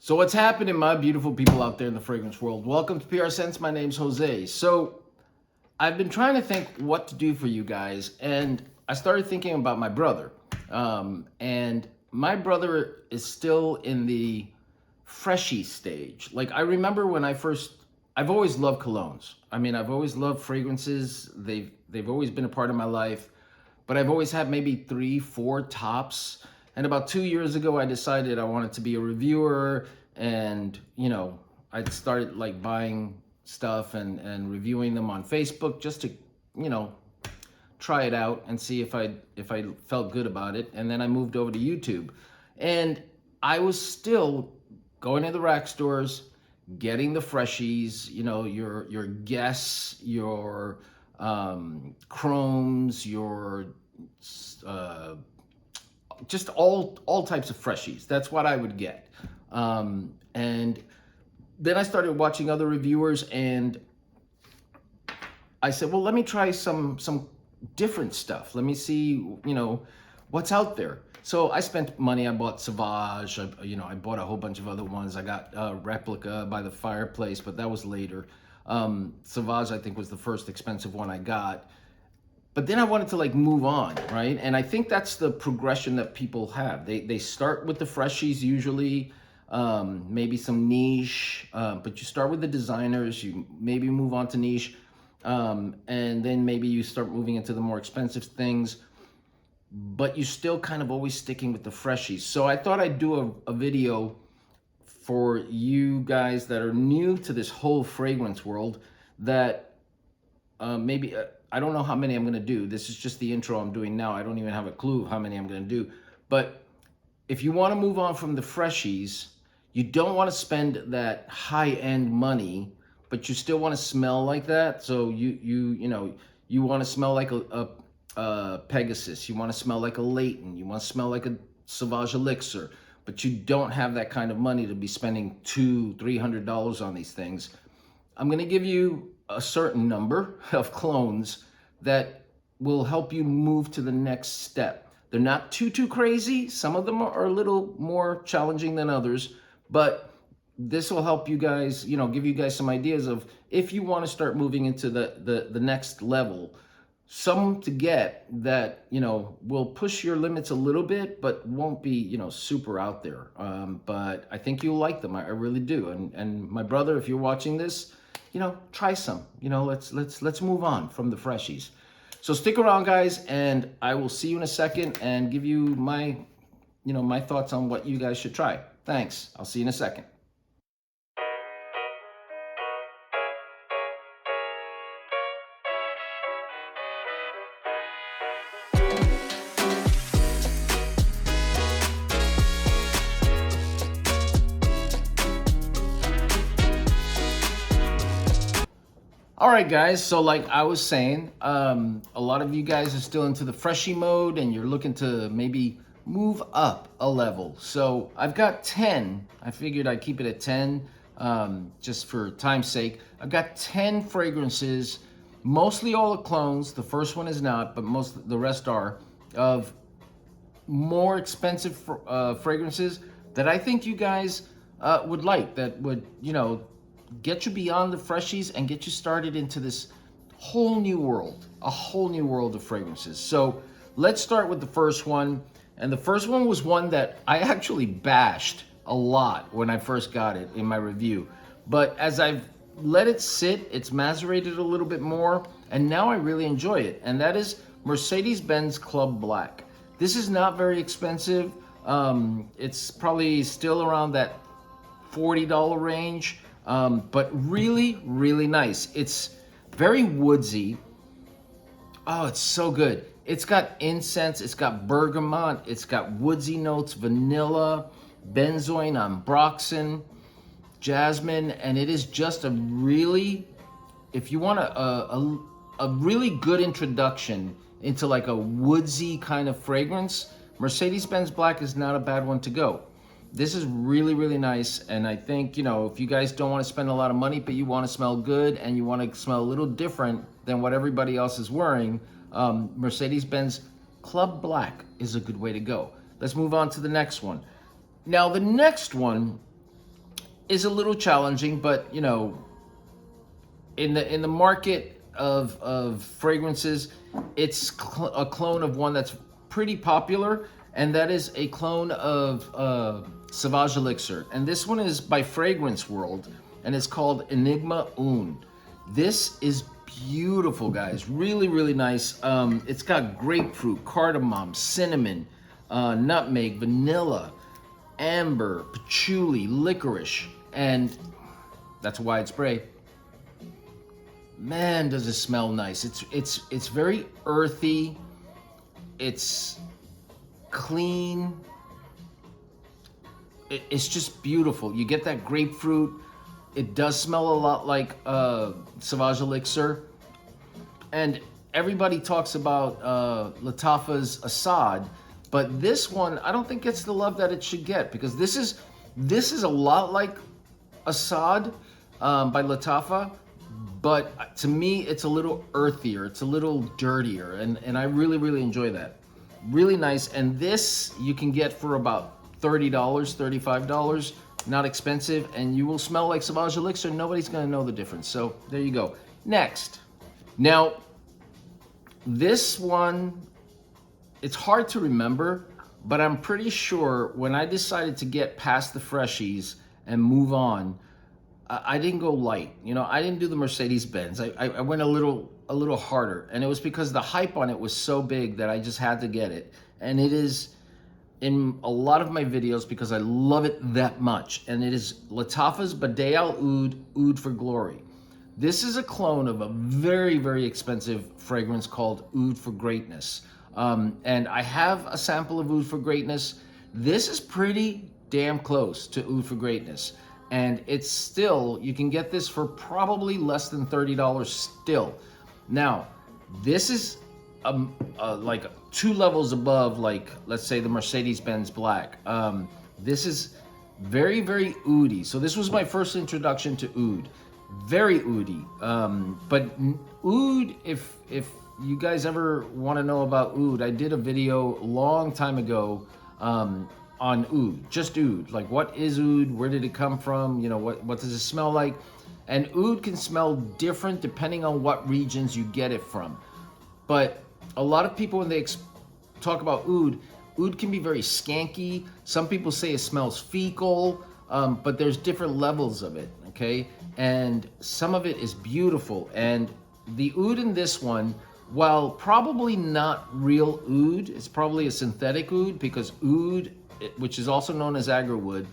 So what's happening, my beautiful people out there in the fragrance world? Welcome to PR Sense. My name's Jose. So I've been trying to think what to do for you guys, and I started thinking about my brother. And my brother is still in the freshy stage. Like, I remember when I've always loved colognes. I mean, I've always loved fragrances. They've always been a part of my life, but I've always had maybe 3, 4 tops. And about 2 years ago, I decided I wanted to be a reviewer, and I started like buying stuff and reviewing them on Facebook just to, you know, try it out and see if I felt good about it. And then I moved over to YouTube, and I was still going to the rack stores, getting the Freshies, your Guess, your Chromes, your just all types of Freshies. That's what I would get. And then I started watching other reviewers, and I said, well, let me try some different stuff. Let me see, what's out there. So I spent money. I bought Sauvage. I bought a whole bunch of other ones. I got Replica by the fireplace, but that was later. Sauvage, I think, was the first expensive one I got. But then I wanted to like move on, right? And I think that's the progression that people have. They start with the Freshies usually, maybe some niche, but you start with the designers, you maybe move on to niche, and then maybe you start moving into the more expensive things, but you're still kind of always sticking with the Freshies. So I thought I'd do a video for you guys that are new to this whole fragrance world that maybe... I don't know how many I'm going to do. This is just the intro I'm doing now. I don't even have a clue how many I'm going to do. But if you want to move on from the Freshies, you don't want to spend that high-end money, but you still want to smell like that. So you want to smell like a Pegasus. You want to smell like a Leighton. You want to smell like a Sauvage Elixir. But you don't have that kind of money to be spending $200-300 on these things. I'm going to give you a certain number of clones that will help you move to the next step. They're not too crazy. Some of them are a little more challenging than others, but this will help you guys, give you guys some ideas of if you want to start moving into the next level. Some to get that, will push your limits a little bit, but won't be, super out there. But I think you'll like them. I really do. And my brother, if you're watching this, try some. Let's move on from the Freshies. So stick around, guys, and I will see you in a second and give you my thoughts on what you guys should try. Thanks. I'll see you in a second. All right, guys, so like I was saying, a lot of you guys are still into the Freshie mode and you're looking to maybe move up a level. So I've got 10. I figured I'd keep it at 10 just for time's sake. I've got 10 fragrances, mostly all the clones. The first one is not, but the rest are, of more expensive fragrances that I think you guys would like, that would, get you beyond the Freshies and get you started into this whole new world, a whole new world of fragrances. So let's start with the first one. And the first one was one that I actually bashed a lot when I first got it in my review. But as I've let it sit, it's macerated a little bit more, and now I really enjoy it. And that is Mercedes-Benz Club Black. This is not very expensive. It's probably still around that $40 range. But really, really nice. It's very woodsy. Oh, it's so good. It's got incense, it's got bergamot, it's got woodsy notes, vanilla, benzoin, ambroxan, jasmine, and it is just a really, if you want a really good introduction into like a woodsy kind of fragrance, Mercedes-Benz Black is not a bad one to go. This is really, really nice, and I think, if you guys don't want to spend a lot of money, but you want to smell good and you want to smell a little different than what everybody else is wearing, Mercedes-Benz Club Black is a good way to go. Let's move on to the next one. Now, the next one is a little challenging, but you know, in the market of fragrances, it's a clone of one that's pretty popular, and that is a clone of Sauvage Elixir. And this one is by Fragrance World, and it's called Enigma Un. This is beautiful, guys. Really, really nice. It's got grapefruit, cardamom, cinnamon, nutmeg, vanilla, amber, patchouli, licorice, and that's a wide spray. Man, does it smell nice. It's very earthy. It's clean. It's just beautiful. You get that grapefruit. It does smell a lot like Sauvage Elixir. And everybody talks about Lattafa's Assad, but this one I don't think gets the love that it should get, because this is a lot like Assad by Lattafa, but to me it's a little earthier, it's a little dirtier, and I really, really enjoy that. Really nice. And this you can get for about $30, $35, not expensive, and you will smell like Sauvage Elixir. Nobody's gonna know the difference. So there you go. Next. Now, this one, it's hard to remember, but I'm pretty sure when I decided to get past the Freshies and move on, I didn't go light. You know, I didn't do the Mercedes-Benz. I went a little harder, and it was because the hype on it was so big that I just had to get it. And it is in a lot of my videos because I love it that much. And it is Lattafa's Badei Al Oud Oud for Glory. This is a clone of a very, very expensive fragrance called Oud for Greatness. And I have a sample of Oud for Greatness. This is pretty damn close to Oud for Greatness. And it's still, you can get this for probably less than $30 still. Now, this is like 2 levels above, like, let's say the Mercedes-Benz Black. This is very, very oudy. So this was my first introduction to oud. Very oudy. But oud, if you guys ever want to know about oud, I did a video a long time ago on oud, just oud. Like, what is oud? Where did it come from? You know, what does it smell like? And oud can smell different depending on what regions you get it from. But a lot of people, when they talk about oud can be very skanky. Some people say it smells fecal, but there's different levels of it, okay? And some of it is beautiful. And the oud in this one, while probably not real oud, it's probably a synthetic oud, because oud, which is also known as agarwood,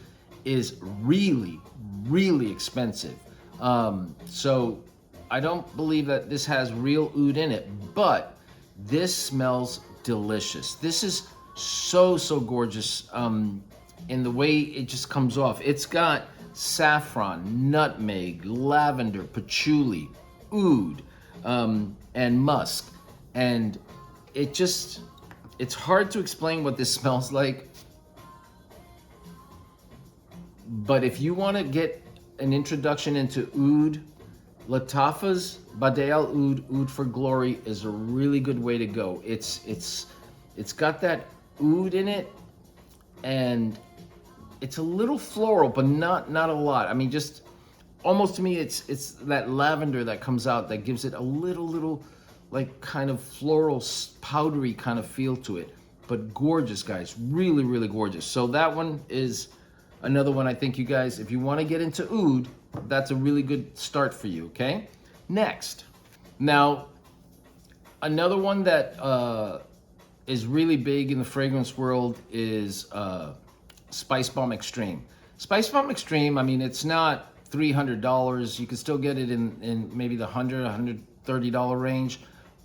is really, really expensive. So I don't believe that this has real oud in it, but this smells delicious. This is so, so gorgeous in the way it just comes off. It's got saffron, nutmeg, lavender, patchouli, oud, and musk. And it's hard to explain what this smells like. But if you want to get an introduction into oud, Lattafa's Badei Al Oud Oud for Glory is a really good way to go. It's got that oud in it, and it's a little floral, but not a lot. I mean, just almost, to me, it's that lavender that comes out that gives it a little like kind of floral, powdery kind of feel to it. But gorgeous, guys, really, really gorgeous. So that one is another one I think you guys, if you want to get into oud, that's a really good start for you, okay? Next. Now, another one that is really big in the fragrance world is Spice Bomb Extreme. Spice Bomb Extreme, I mean, it's not $300. You can still get it in maybe the $100, $130 range.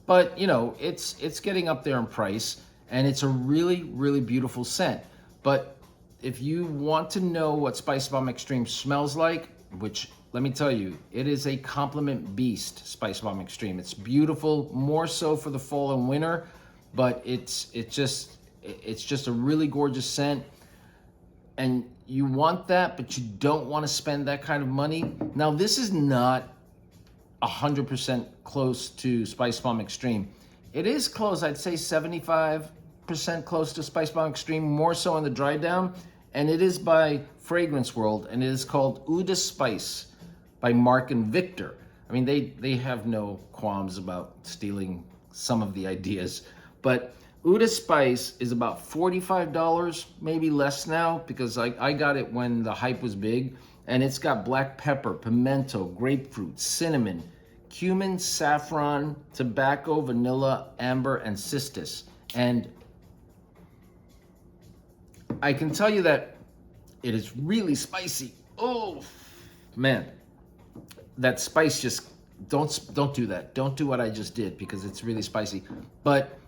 But, you know, it's getting up there in price, and it's a really, really beautiful scent. But if you want to know what Spice Bomb Extreme smells like, which, let me tell you, it is a compliment beast, Spice Bomb Extreme. It's beautiful, more so for the fall and winter, but it's just a really gorgeous scent. And you want that, but you don't want to spend that kind of money. Now, this is not 100% close to Spice Bomb Extreme. It is close, I'd say 75% close to Spice Bomb Extreme, more so on the dry down. And it is by Fragrance World, and it is called Eau de Spice by Mark and Victor. I mean, they have no qualms about stealing some of the ideas, but Eau de Spice is about $45, maybe less now, because I got it when the hype was big, and it's got black pepper, pimento, grapefruit, cinnamon, cumin, saffron, tobacco, vanilla, amber, and cistus. And I can tell you that it is really spicy. Oh, man. That spice just, don't do that. Don't do what I just did, because it's really spicy. But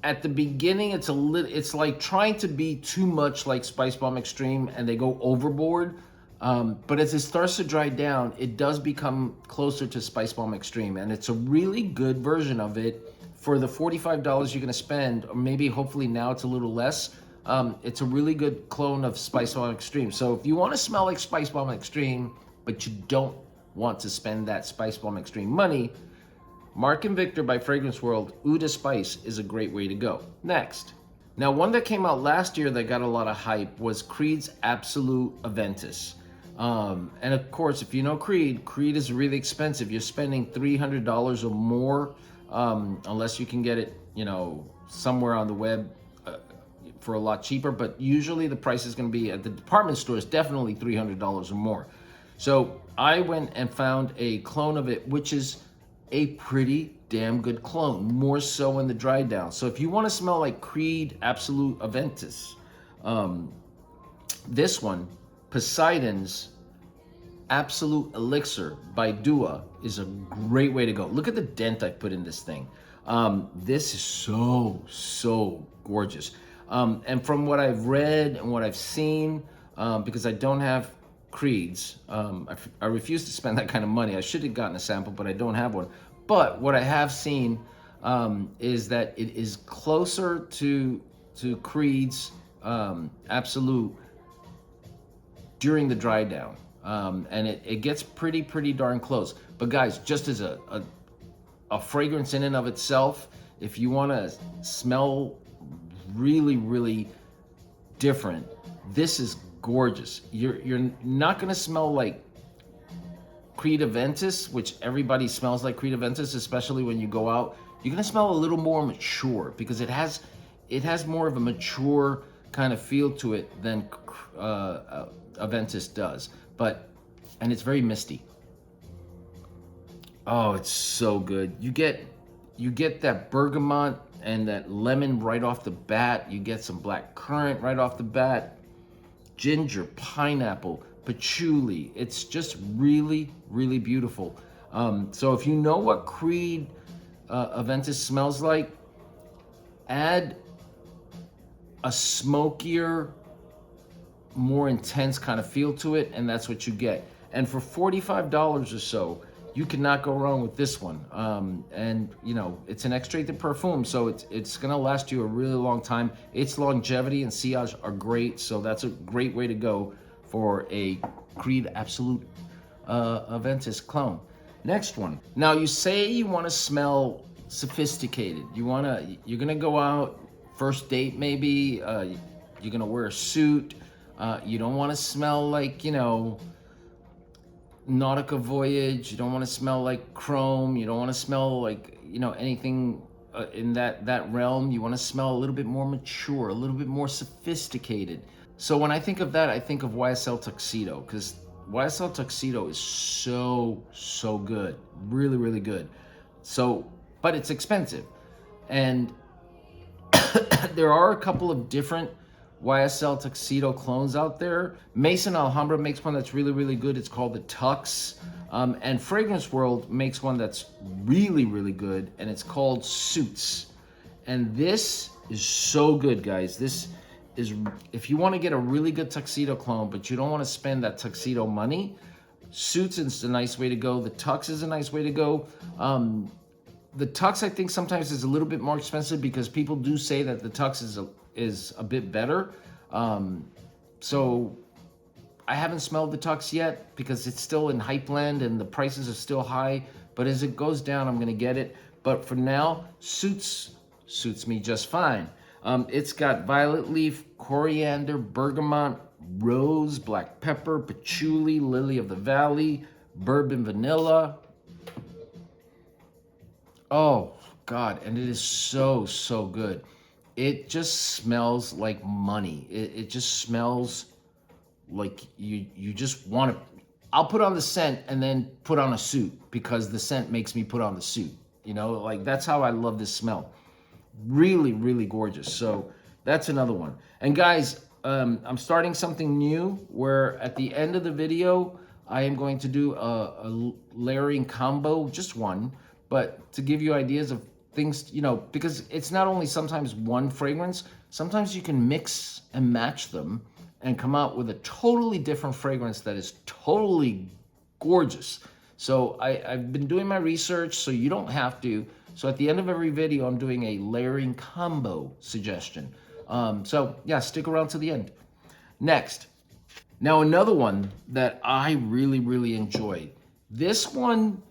at the beginning, it's like trying to be too much like Spice Bomb Extreme, and they go overboard. But as it starts to dry down, it does become closer to Spice Bomb Extreme, and it's a really good version of it for the $45 you're gonna spend, or maybe hopefully now it's a little less. It's a really good clone of Spice Bomb Extreme. So if you wanna smell like Spice Bomb Extreme, but you don't want to spend that Spice Bomb Extreme money, Mark and Victor by Fragrance World, Eau de Spice is a great way to go. Next. Now, one that came out last year that got a lot of hype was Creed's Absolute Aventus. And of course, if you know Creed is really expensive. You're spending $300 or more, unless you can get it, somewhere on the web for a lot cheaper. But usually the price is going to be at the department stores, definitely $300 or more. So I went and found a clone of it, which is a pretty damn good clone, more so in the dry down. So if you want to smell like Creed Absolute Aventus, this one, Poseidon's Absolute Elixir by Dua, is a great way to go. Look at the dent I put in this thing. This is so gorgeous. And from what I've read and what I've seen, because I don't have Creeds, I refuse to spend that kind of money. I should have gotten a sample, but I don't have one. But what I have seen is that it is closer to Creed's Absolute during the dry down, and it gets pretty darn close. But guys, just as a fragrance in and of itself, if you want to smell really different, this is gorgeous. You're not gonna smell like Creed Aventus, which everybody smells like Creed Aventus, especially when you go out. You're gonna smell a little more mature, because it has more of a mature kind of feel to it than Aventus does. And it's very misty. Oh, it's so good. You get that bergamot and that lemon right off the bat. You get some black currant right off the bat. Ginger, pineapple, patchouli. It's just really beautiful. So if you know what Creed Aventus smells like, add a smokier, more intense kind of feel to it, and that's what you get. And for $45 or so, you cannot go wrong with this one. And it's an extracted perfume, so it's gonna last you a really long time. Its longevity and sillage are great, so that's a great way to go for a Creed Absolute Aventus clone. Next one. Now, you say you want to smell sophisticated. You're gonna go out, first date maybe. You're gonna wear a suit. You don't want to smell like Nautica Voyage. You don't want to smell like Chrome. You don't want to smell like anything in that realm. You want to smell a little bit more mature, a little bit more sophisticated. So when I think of that, I think of YSL Tuxedo, because YSL Tuxedo is so good, really good. So, but it's expensive, and there are a couple of different YSL Tuxedo clones out there. Maison Alhambra makes one that's really good. It's called the Tux. And Fragrance World makes one that's really good, and it's called Suits. And this is so good, guys. This is, if you want to get a really good tuxedo clone, but you don't want to spend that tuxedo money, Suits is a nice way to go. The Tux is a nice way to go. The Tux, I think, sometimes is a little bit more expensive, because people do say that the Tux is a bit better. So I haven't smelled the Tux yet, because it's still in hype land and the prices are still high. But as it goes down, I'm gonna get it. But for now, Suits suits me just fine. It's got violet leaf, coriander, bergamot, rose, black pepper, patchouli, lily of the valley, bourbon vanilla. Oh, God, and it is so, so good. It just smells like money. It just smells like you just want to. I'll put on the scent and then put on a suit because the scent makes me put on the suit. You know, like that's how I love this smell. Really, really gorgeous. So that's another one. And guys, I'm starting something new where at the end of the video, I am going to do a layering combo, just one, but to give you ideas of things, you know, because it's not only sometimes one fragrance, sometimes you can mix and match them and come out with a totally different fragrance that is totally gorgeous. So I've been doing my research so you don't have to. So at the end of every video, I'm doing a layering combo suggestion. So yeah, stick around to the end. Next, now another one that I really, really enjoyed. This one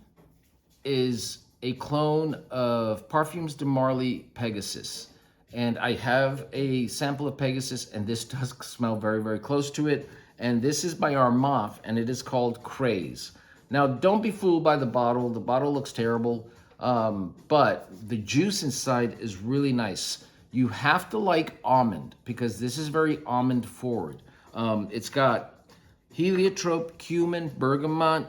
is a clone of Parfums de Marly Pegasus. And I have a sample of Pegasus, and this does smell very, very close to it. And this is by Armaf, and it is called Craze. Now, don't be fooled by the bottle. The bottle looks terrible, but the juice inside is really nice. You have to like almond, because this is very almond forward. It's got heliotrope, cumin, bergamot,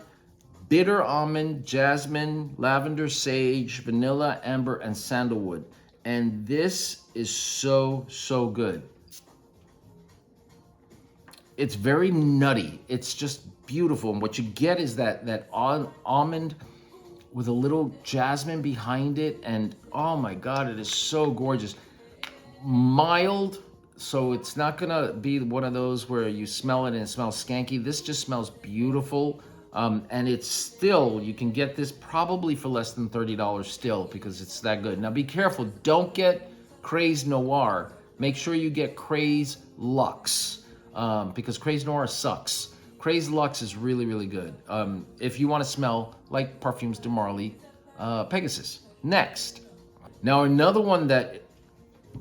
bitter almond, jasmine, lavender, sage, vanilla, amber, and sandalwood. And this is so, so good. It's very nutty. It's just beautiful. And what you get is that almond with a little jasmine behind it. And oh my God, it is so gorgeous. Mild, so it's not gonna be one of those where you smell it and it smells skanky. This just smells beautiful. And it's still, you can get this probably for less than $30 still because it's that good. Now be careful, don't get Craze Noir. Make sure you get Craze Luxe because Craze Noir sucks. Craze Luxe is really, really good if you want to smell like Parfums de Marly Pegasus. Next. Now another one that,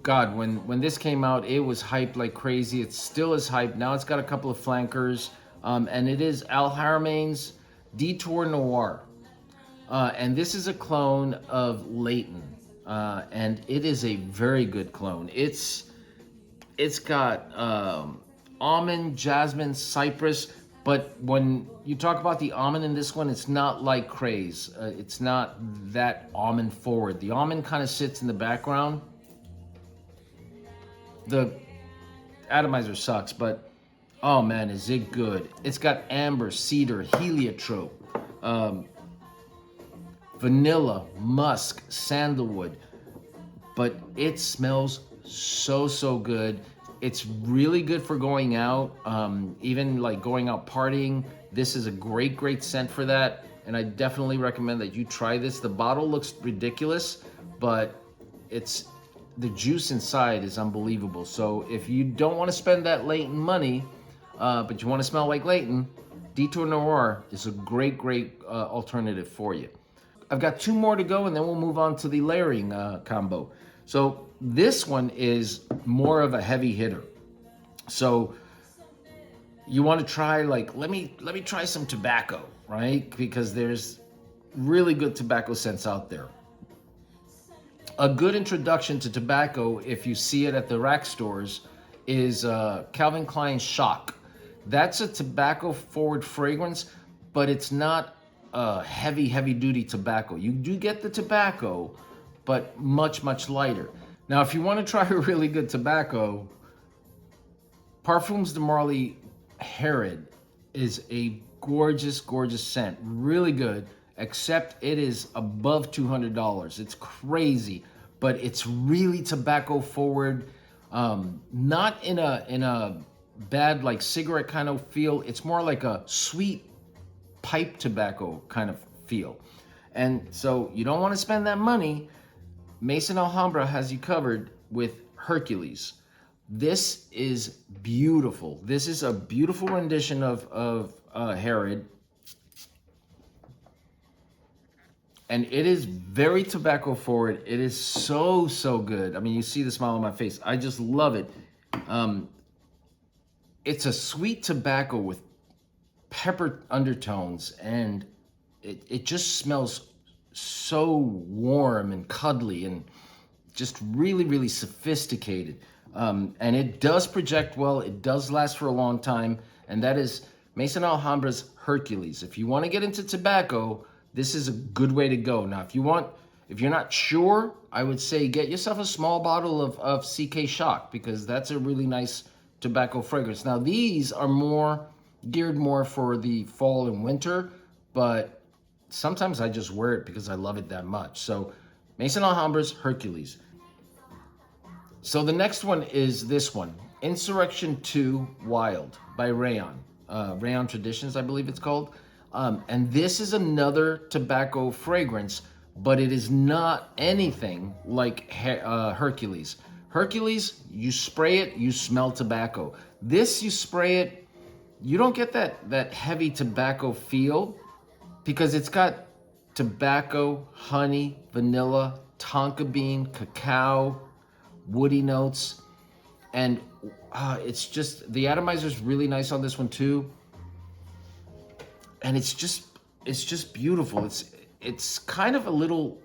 God, when this came out, it was hyped like crazy. It still is hyped. Now it's got a couple of flankers, and it is Al Haramain's Detour Noir. And this is a clone of Leighton, and it is a very good clone. It's got almond, jasmine, cypress, but when you talk about the almond in this one, it's not like Craze. It's not that almond forward. The almond kind of sits in the background. The atomizer sucks, but oh man, is it good. It's got amber, cedar, heliotrope, vanilla, musk, sandalwood, but it smells so, so good. It's really good for going out, even like going out partying. This is a great, great scent for that. And I definitely recommend that you try this. The bottle looks ridiculous, but it's the juice inside is unbelievable. So if you don't want to spend that Leighton money, but you want to smell like Leighton, Detour Noir is a great, great alternative for you. I've got two more to go and then we'll move on to the layering combo. So this one is more of a heavy hitter. So you want to try like, let me try some tobacco, right? Because there's really good tobacco scents out there. A good introduction to tobacco, if you see it at the rack stores, is Calvin Klein Shock. That's a tobacco forward fragrance, but it's not heavy, heavy duty tobacco. You do get the tobacco, but much, much lighter. Now, if you want to try a really good tobacco, Parfums de Marly Herod is a gorgeous, gorgeous scent. Really good, except it is above $200. It's crazy, but it's really tobacco forward. Not in a bad like cigarette kind of feel. It's more like a sweet pipe tobacco kind of feel. And so you don't want to spend that money. Maison Alhambra has you covered with Hercules. This is beautiful. This is a beautiful rendition of Herod. And it is very tobacco forward. It is so, so good. I mean, you see the smile on my face. I just love it. It's a sweet tobacco with pepper undertones, and it just smells so warm and cuddly and just really, really sophisticated. And it does project well. It does last for a long time. And that is Maison Alhambra's Hercules. If you want to get into tobacco, this is a good way to go. Now, if you're not sure, I would say get yourself a small bottle of CK Shock, because that's a really nice tobacco fragrance. Now, these are geared more for the fall and winter, but sometimes I just wear it because I love it that much. So Maison Alhambra's Hercules. So the next one is this one, Insurrection 2 Wild by Rayon. Rayon Traditions, I believe it's called. And this is another tobacco fragrance, but it is not anything like Hercules. Hercules, you spray it, you smell tobacco. This, you spray it, you don't get that heavy tobacco feel, because it's got tobacco, honey, vanilla, tonka bean, cacao, woody notes, and it's just, the atomizer is really nice on this one too, and it's just beautiful. It's kind of a little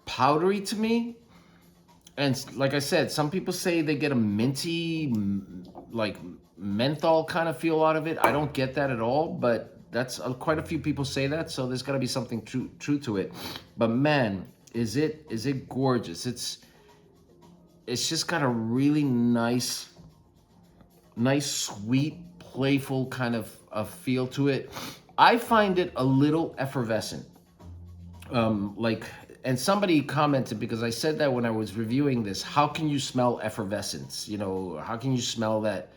powdery to me, and like I said, some people say they get a minty, like menthol kind of feel out of it. I don't get that at all, but that's quite a few people say that, so there's got to be something true to it. But man, is it gorgeous. It's just got a really nice, sweet, playful kind of feel to it. I find it a little effervescent. And somebody commented, because I said that when I was reviewing this, how can you smell effervescence? You know, how can you smell that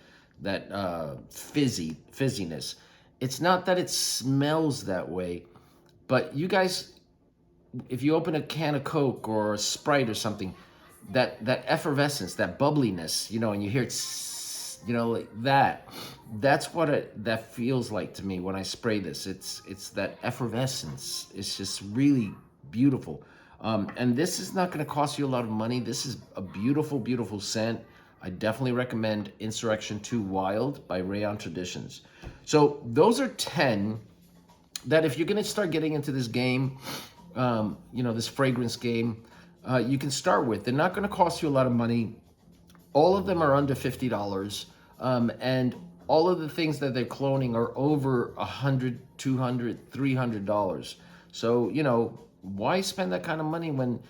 fizziness? It's not that it smells that way, but you guys, if you open a can of Coke or a Sprite or something, that effervescence, that bubbliness, you know, and you hear it, you know, like that's what that feels like to me when I spray this. It's that effervescence. It's just really beautiful. And this is not going to cost you a lot of money. This is a beautiful, beautiful scent. I definitely recommend Insurrection 2 Wild by Rayon Traditions. So those are 10 that if you're going to start getting into this game, you know, this fragrance game, you can start with. They're not going to cost you a lot of money. All of them are under $50. And all of the things that they're cloning are over $100, $200, $300. So, you know, why spend that kind of money when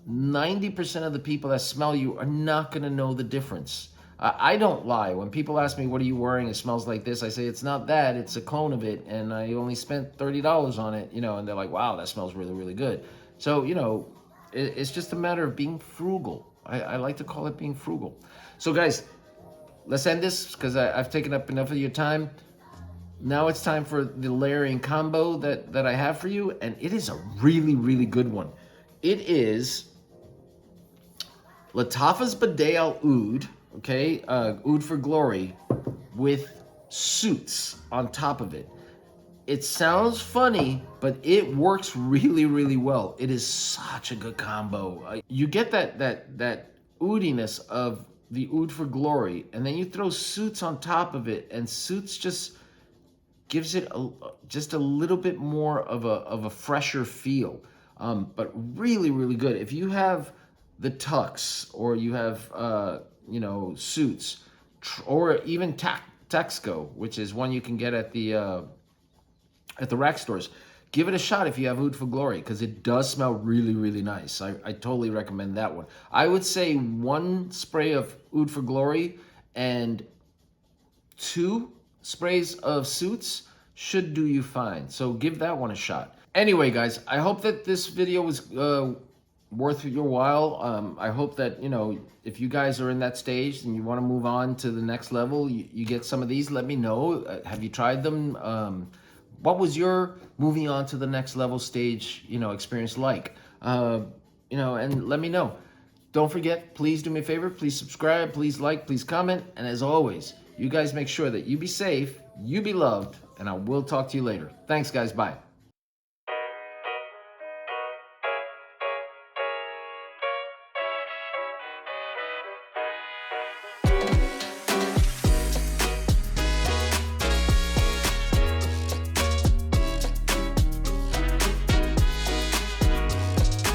90% of the people that smell you are not going to know the difference? I don't lie. When people ask me, what are you wearing? It smells like this. I say, it's not that. It's a clone of it. And I only spent $30 on it, you know, and they're like, wow, that smells really, really good. So, you know, it's just a matter of being frugal. I like to call it being frugal. So, guys, let's end this because I've taken up enough of your time. Now it's time for the layering combo that I have for you, and it is a really, really good one. It is Lattafa's Bidet Al Oud, okay, Oud for Glory, with Suits on top of it. It sounds funny, but it works really, really well. It is such a good combo. You get that oudiness of the Oud for Glory, and then you throw Suits on top of it, and Suits just gives it just a little bit more of a fresher feel, but really, really good. If you have the Tux, or you have you know, Suits, or even Texco, which is one you can get at the rack stores, give it a shot if you have Oud for Glory, because it does smell really, really nice. I totally recommend that one. I would say 1 spray of Oud for Glory and 2 sprays of Suits should do you fine. So give that one a shot. Anyway, guys, I hope that this video was worth your while. I hope that, you know, if you guys are in that stage and you want to move on to the next level, you get some of these, let me know. Have you tried them? What was your moving on to the next level stage, you know, experience like? You know, and let me know. Don't forget, please do me a favor. Please subscribe, please like, please comment. And as always, you guys make sure that you be safe, you be loved, and I will talk to you later. Thanks, guys. Bye.